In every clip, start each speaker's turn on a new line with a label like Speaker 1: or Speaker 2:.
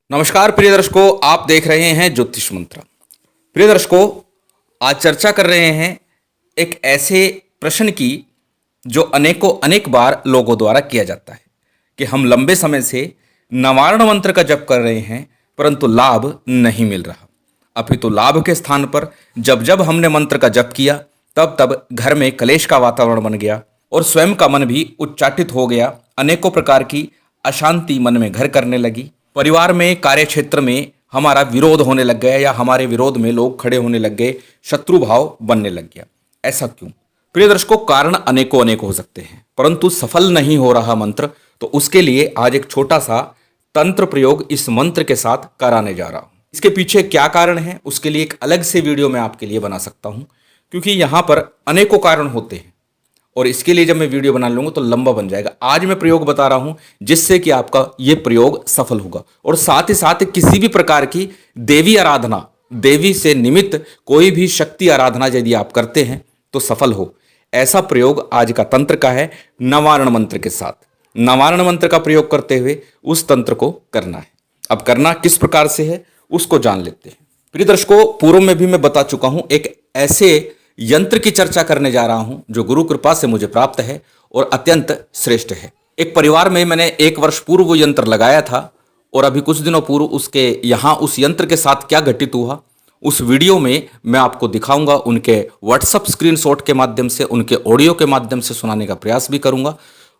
Speaker 1: नमस्कार प्रिय दर्शकों, आप देख रहे हैं ज्योतिष मंत्र। प्रिय दर्शकों, आज चर्चा कर रहे हैं एक ऐसे प्रश्न की जो अनेक बार लोगों द्वारा किया जाता है कि हम लंबे समय से नवारण मंत्र का जप कर रहे हैं परंतु लाभ नहीं मिल रहा। अपितु लाभ के स्थान पर जब जब हमने मंत्र का जप किया तब तब घर में कलेश का वातावरण बन गया और स्वयं का मन भी उच्चाटित हो गया। अनेकों प्रकार की अशांति मन में घर करने लगी। परिवार में, कार्य क्षेत्र में हमारा विरोध होने लग गया या हमारे विरोध में लोग खड़े होने लग गए, शत्रु भाव बनने लग गया। ऐसा क्यों? प्रिय दर्शकों, कारण अनेक हो सकते हैं परंतु सफल नहीं हो रहा मंत्र, तो उसके लिए आज एक छोटा सा तंत्र प्रयोग इस मंत्र के साथ कराने जा रहा हूं। इसके पीछे क्या कारण है उसके लिए एक अलग से वीडियो मैं आपके लिए बना सकता हूं, क्योंकि यहां पर अनेकों कारण होते हैं और इसके लिए जब मैं वीडियो बना लूंगा तो लंबा बन जाएगा। आज मैं प्रयोग बता रहा हूं जिससे कि आपका यह प्रयोग सफल होगा और साथ ही साथ किसी भी प्रकार की देवी आराधना, देवी से निमित्त कोई भी शक्ति आराधना यदि आप करते हैं तो सफल हो। ऐसा प्रयोग आज का तंत्र का है। नवारण मंत्र के साथ नवारण मंत्र का प्रयोग करते हुए उस तंत्र को करना है। अब करना किस प्रकार से है उसको जान लेते हैं। प्रिय दर्शकों, पूर्व में भी मैं बता चुका हूं, एक ऐसे यंत्र की चर्चा करने जा रहा हूं जो गुरु कृपा से मुझे प्राप्त है और अत्यंत श्रेष्ठ है। एक परिवार में मैंने 1 वर्ष पूर्व वो यंत्र लगाया था और अभी कुछ दिनों पूर्व उसके यहाँ उस यंत्र के साथ क्या घटित हुआ उस वीडियो में मैं आपको दिखाऊंगा। उनके व्हाट्सएप स्क्रीनशॉट के माध्यम से, उनके ऑडियो के माध्यम से सुनाने का प्रयास भी करूंगा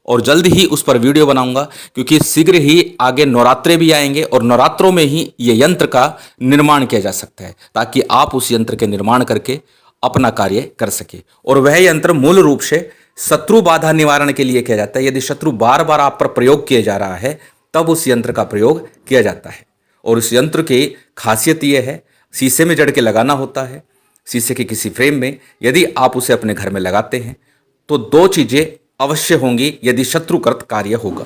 Speaker 1: और जल्द ही उस पर वीडियो बनाऊंगा, क्योंकि शीघ्र ही आगे नवरात्रे भी आएंगे और नवरात्रों में ही ये यंत्र का निर्माण किया जा सकता है ताकि आप उस यंत्र के निर्माण करके अपना कार्य कर सके। और वह यंत्र मूल रूप से शत्रु बाधा निवारण के लिए किया जाता है। यदि शत्रु बार बार आप पर प्रयोग किया जा रहा है तब उस यंत्र का प्रयोग किया जाता है। और उस यंत्र की खासियत यह है, शीशे में जड़ के लगाना होता है। शीशे के किसी फ्रेम में यदि आप उसे अपने घर में लगाते हैं तो 2 चीजें अवश्य होंगी यदि शत्रुकृत कार्य होगा।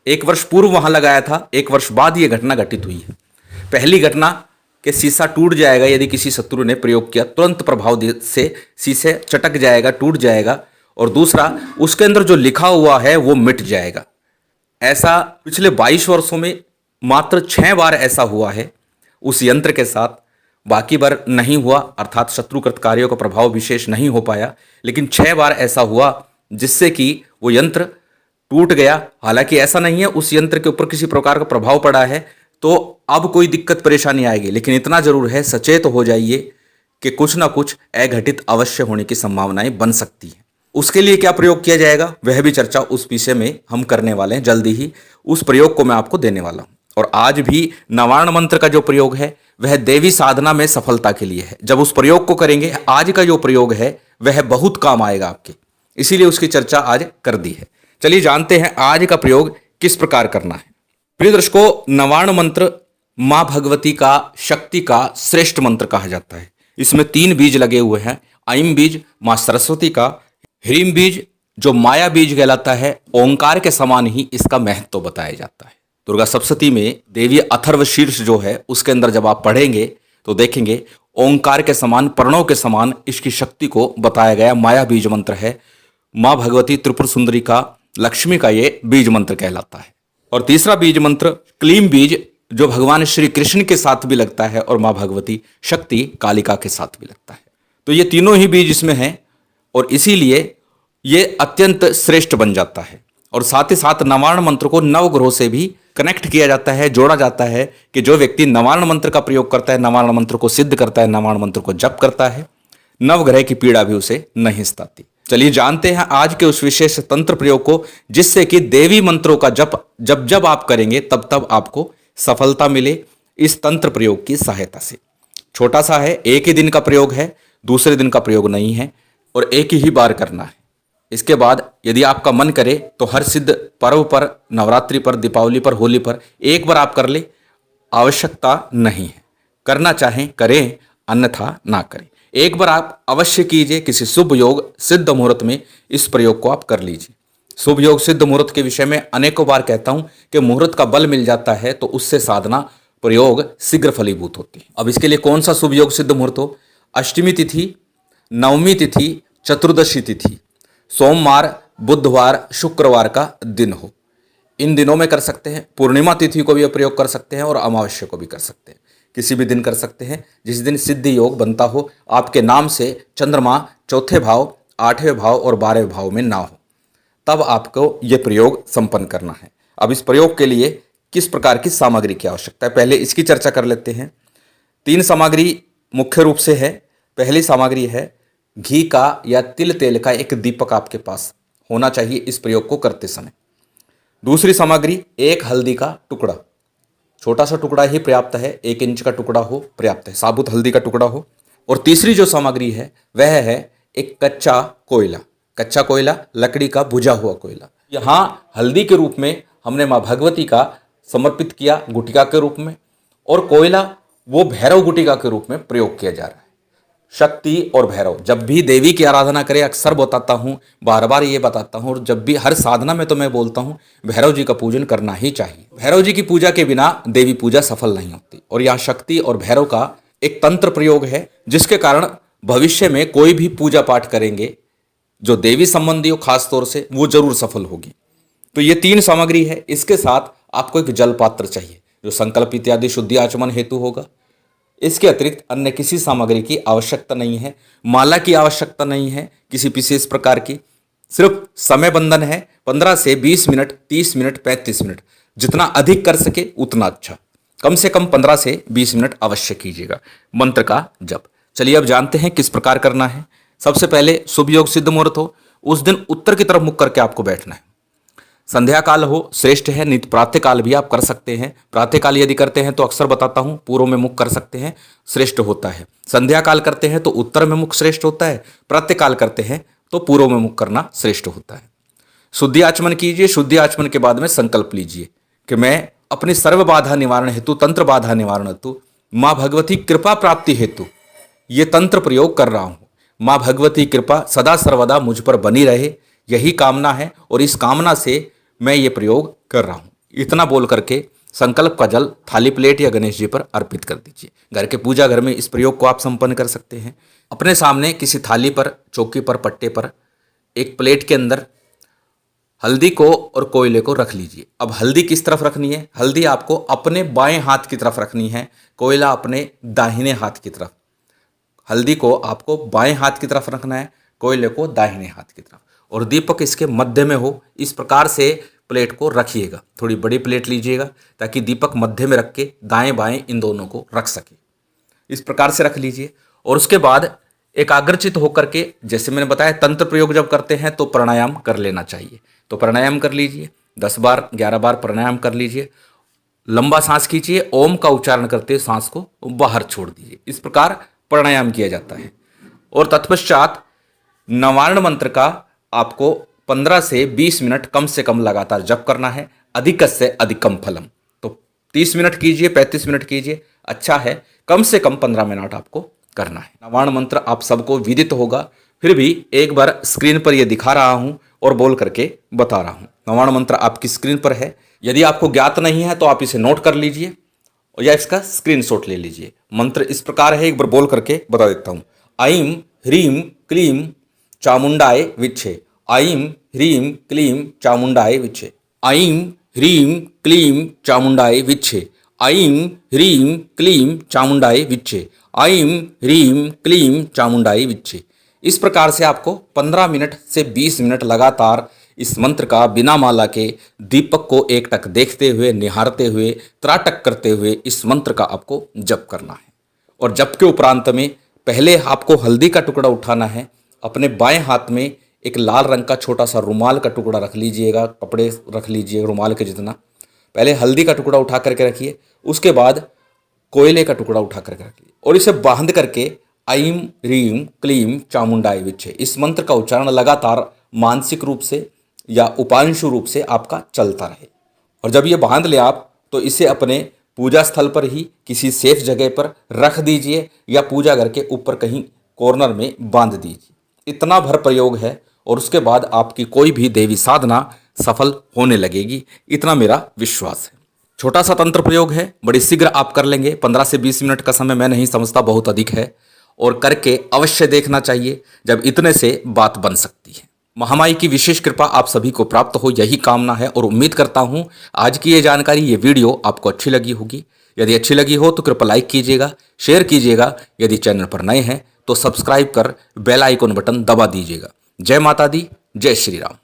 Speaker 1: 1 वर्ष पूर्व वहां लगाया था, 1 वर्ष बाद यह घटना घटित हुई है। पहली घटना कि शीशा टूट जाएगा यदि किसी शत्रु ने प्रयोग किया, तुरंत प्रभाव से शीशे चटक जाएगा, टूट जाएगा। और दूसरा, उसके अंदर जो लिखा हुआ है वो मिट जाएगा। ऐसा पिछले 22 वर्षों में मात्र 6 बार ऐसा हुआ है उस यंत्र के साथ। बाकी बार नहीं हुआ, अर्थात शत्रुकृत कार्यों का प्रभाव विशेष नहीं हो पाया। लेकिन 6 बार ऐसा हुआ जिससे कि वो यंत्र टूट गया। हालांकि ऐसा नहीं है उस यंत्र के ऊपर किसी प्रकार का प्रभाव पड़ा है तो अब कोई दिक्कत परेशानी आएगी, लेकिन इतना जरूर है, सचेत हो जाइए कि कुछ ना कुछ अघटित अवश्य होने की संभावनाएं बन सकती हैं। उसके लिए क्या प्रयोग किया जाएगा वह भी चर्चा उस विषय में हम करने वाले हैं। जल्दी ही उस प्रयोग को मैं आपको देने वाला हूं। और आज भी नवारण मंत्र का जो प्रयोग है वह देवी साधना में सफलता के लिए है। जब उस प्रयोग को करेंगे, आज का जो प्रयोग है वह बहुत काम आएगा आपके, इसीलिए उसकी चर्चा आज कर दी है। चलिए जानते हैं आज का प्रयोग किस प्रकार करना है। प्रिय दर्शकों, नवारण मंत्र मां भगवती का, शक्ति का श्रेष्ठ मंत्र कहा जाता है। इसमें 3 बीज लगे हुए हैं। ऐं बीज मां सरस्वती का, ह्रीं बीज जो माया बीज कहलाता है। ओंकार के समान ही इसका महत्व बताया जाता है। दुर्गा सप्तशती में देवी अथर्व शीर्ष जो है उसके अंदर जब आप पढ़ेंगे तो देखेंगे ओंकार के समान, प्रणव के समान इसकी शक्ति को बताया गया। माया बीज मंत्र है। मां भगवती त्रिपुर सुंदरी का, लक्ष्मी का ये बीज मंत्र कहलाता है। और तीसरा बीज मंत्र क्लीम बीज जो भगवान श्री कृष्ण के साथ भी लगता है और मां भगवती शक्ति कालिका के साथ भी लगता है। तो ये तीनों ही बीज इसमें हैं और इसीलिए ये अत्यंत श्रेष्ठ बन जाता है। और साथ ही साथ नवारण मंत्र को नवग्रहों से भी कनेक्ट किया जाता है, जोड़ा जाता है कि जो व्यक्ति नवारण मंत्र का प्रयोग करता है, नवारण मंत्र को सिद्ध करता है, नवारण मंत्र को जप करता है, नवग्रह की पीड़ा भी उसे नहीं सताती। चलिए जानते हैं आज के उस विशेष तंत्र प्रयोग को जिससे कि देवी मंत्रों का जप जब जब आप करेंगे तब तब आपको सफलता मिले इस तंत्र प्रयोग की सहायता से। छोटा सा है, एक ही दिन का प्रयोग है, दूसरे दिन का प्रयोग नहीं है और एक ही बार करना है। इसके बाद यदि आपका मन करे तो हर सिद्ध पर्व पर, नवरात्रि पर, दीपावली पर, होली पर एक बार आप कर ले, आवश्यकता नहीं है। करना चाहें करें, अन्यथा ना करें। एक बार आप अवश्य कीजिए। किसी शुभ योग सिद्ध मुहूर्त में इस प्रयोग को आप कर लीजिए। शुभ योग सिद्ध मुहूर्त के विषय में अनेकों बार कहता हूं कि मुहूर्त का बल मिल जाता है तो उससे साधना प्रयोग शीघ्र फलीभूत होती है। अब इसके लिए कौन सा शुभ योग सिद्ध मुहूर्त हो? अष्टमी तिथि, नवमी तिथि, चतुर्दशी तिथि, सोमवार, बुधवार, शुक्रवार का दिन हो। इन दिनों में कर सकते हैं, पूर्णिमा तिथि को भी प्रयोग कर सकते हैं और अमावस्या को भी कर सकते हैं। किसी भी दिन कर सकते हैं जिस दिन सिद्धि योग बनता हो, आपके नाम से चंद्रमा चौथे भाव, आठवें भाव और 12वें भाव में ना हो, तब आपको ये प्रयोग संपन्न करना है। अब इस प्रयोग के लिए किस प्रकार की सामग्री की आवश्यकता है, पहले इसकी चर्चा कर लेते हैं। 3 सामग्री मुख्य रूप से है। पहली सामग्री है घी का या तिल तेल का एक दीपक आपके पास होना चाहिए इस प्रयोग को करते समय। दूसरी सामग्री 1 हल्दी का टुकड़ा, छोटा सा टुकड़ा ही पर्याप्त है, 1 इंच का टुकड़ा हो पर्याप्त है, साबुत हल्दी का टुकड़ा हो। और तीसरी जो सामग्री है वह है एक कच्चा कोयला, कच्चा कोयला लकड़ी का बुझा हुआ कोयला। यहाँ हल्दी के रूप में हमने माँ भगवती का समर्पित किया गुटिका के रूप में, और कोयला वो भैरव गुटिका के रूप में प्रयोग किया जा रहा है। शक्ति और भैरव, जब भी देवी की आराधना करें, अक्सर बताता हूँ, बार बार ये बताता हूँ, और जब भी हर साधना में तो मैं बोलता हूँ भैरव जी का पूजन करना ही चाहिए। भैरव जी की पूजा के बिना देवी पूजा सफल नहीं होती। और यहाँ शक्ति और भैरव का एक तंत्र प्रयोग है जिसके कारण भविष्य में कोई भी पूजा पाठ करेंगे जो देवी संबंधी हो खास तौर से, वो जरूर सफल होगी। तो ये 3 सामग्री है। इसके साथ आपको एक जल पात्र चाहिए जो संकल्प इत्यादि शुद्धि आचमन हेतु होगा। इसके अतिरिक्त अन्य किसी सामग्री की आवश्यकता नहीं है, माला की आवश्यकता नहीं है किसी विशेष प्रकार की। सिर्फ समय बंधन है 15 से 20 मिनट, 30 मिनट, 35 मिनट, जितना अधिक कर सके उतना अच्छा। कम से कम 15 से 20 मिनट अवश्य कीजिएगा मंत्र का जप। चलिए अब जानते हैं किस प्रकार करना है। सबसे पहले शुभ योग सिद्ध मुहूर्त हो, उस दिन उत्तर की तरफ मुख करके आपको बैठना है। संध्या काल हो श्रेष्ठ है, नित्य प्रातः काल भी आप कर सकते हैं। प्रातः काल यदि करते हैं तो अक्सर बताता हूं पूर्व में मुख कर सकते हैं, श्रेष्ठ होता है। संध्या काल करते हैं तो उत्तर में मुख श्रेष्ठ होता है, प्रातः काल करते हैं तो पूर्व में मुख करना श्रेष्ठ होता है। शुद्धि आचमन कीजिए। शुद्धि आचमन के बाद में संकल्प लीजिए कि मैं अपनी सर्व बाधा निवारण हेतु, तंत्र बाधा निवारण हेतु, माँ भगवती कृपा प्राप्ति हेतु ये तंत्र प्रयोग कर रहा हूं। माँ भगवती कृपा सदा सर्वदा मुझ पर बनी रहे, यही कामना है और इस कामना से मैं ये प्रयोग कर रहा हूँ। इतना बोल करके संकल्प का जल थाली प्लेट या गणेश जी पर अर्पित कर दीजिए। घर के पूजा घर में इस प्रयोग को आप संपन्न कर सकते हैं। अपने सामने किसी थाली पर, चौकी पर, पट्टे पर एक प्लेट के अंदर हल्दी को और कोयले को रख लीजिए। अब हल्दी किस तरफ रखनी है? हल्दी आपको अपने बाएं हाथ की तरफ रखनी है, कोयला अपने दाहिने हाथ की तरफ। हल्दी को आपको बाएं हाथ की तरफ रखना है, कोयले को दाहिने हाथ की तरफ, और दीपक इसके मध्य में हो। इस प्रकार से प्लेट को रखिएगा। थोड़ी बड़ी प्लेट लीजिएगा ताकि दीपक मध्य में रख के दाएं बाएं इन दोनों को रख सके। इस प्रकार से रख लीजिए और उसके बाद एकाग्रचित होकर के, जैसे मैंने बताया तंत्र प्रयोग जब करते हैं तो प्राणायाम कर लेना चाहिए, तो प्राणायाम कर लीजिए। 10 बार 11 बार प्राणायाम कर लीजिए। लंबा सांस खींचिए, ओम का उच्चारण करते सांस को बाहर छोड़ दीजिए। इस प्रकार प्राणायाम किया जाता है। और तत्पश्चात नवारण मंत्र का आपको 15 से 20 मिनट कम से कम लगातार जप करना है। अधिक से अधिकम फलम, तो 30 मिनट कीजिए, 35 मिनट कीजिए, अच्छा है। कम से कम 15 मिनट आपको करना है। नवारण मंत्र आप सबको विदित होगा, फिर भी एक बार स्क्रीन पर यह दिखा रहा हूं और बोल करके बता रहा हूं। नवारण मंत्र आपकी स्क्रीन पर है। यदि आपको ज्ञात नहीं है तो आप इसे नोट कर लीजिए या इसका स्क्रीनशॉट ले लीजिए। मंत्र इस प्रकार है, एक बार बोल करके बता देता हूं। ऐं ह्रीं क्लीं चामुंडाय विच्छे। ऐं ह्रीं क्लीं चामुंडाय विच्छे। ऐं ह्रीं क्लीं चामुंडाय विच्छे। ऐं ह्रीं क्लीं चामुंडाय विच्छे। ऐं ह्रीं क्लीं चामुंडाय विच्छे। इस प्रकार से आपको 15 मिनट से 20 मिनट लगातार इस मंत्र का बिना माला के दीपक को एकटक देखते हुए, निहारते हुए, त्राटक करते हुए इस मंत्र का आपको जप करना है। और जप के उपरांत में पहले आपको हल्दी का टुकड़ा उठाना है। अपने बाएं हाथ में एक लाल रंग का छोटा सा रुमाल का टुकड़ा रख लीजिएगा, कपड़े रख लीजिए रुमाल के जितना। पहले हल्दी का टुकड़ा उठा करके रखिए, उसके बाद कोयले का टुकड़ा उठा करके रखिए और इसे बांध करके ऐं ह्रीं क्लीं चामुंडाय विच्छे इस मंत्र का उच्चारण लगातार मानसिक रूप से या उपांशु रूप से आपका चलता रहे। और जब ये बांध ले आप, तो इसे अपने पूजा स्थल पर ही किसी सेफ जगह पर रख दीजिए या पूजा घर के ऊपर कहीं कॉर्नर में बांध दीजिए। इतना भर प्रयोग है और उसके बाद आपकी कोई भी देवी साधना सफल होने लगेगी, इतना मेरा विश्वास है। छोटा सा तंत्र प्रयोग है, बड़ी शीघ्र आप कर लेंगे। 15 से 20 मिनट का समय मैं नहीं समझता बहुत अधिक है, और करके अवश्य देखना चाहिए, जब इतने से बात बन सकती है। महामाई की विशेष कृपा आप सभी को प्राप्त हो, यही कामना है और उम्मीद करता हूं आज की ये जानकारी, ये वीडियो आपको अच्छी लगी होगी। यदि अच्छी लगी हो तो कृपया लाइक कीजिएगा, शेयर कीजिएगा। यदि चैनल पर नए हैं तो सब्सक्राइब कर बेल आइकन बटन दबा दीजिएगा। जय माता दी, जय श्री राम।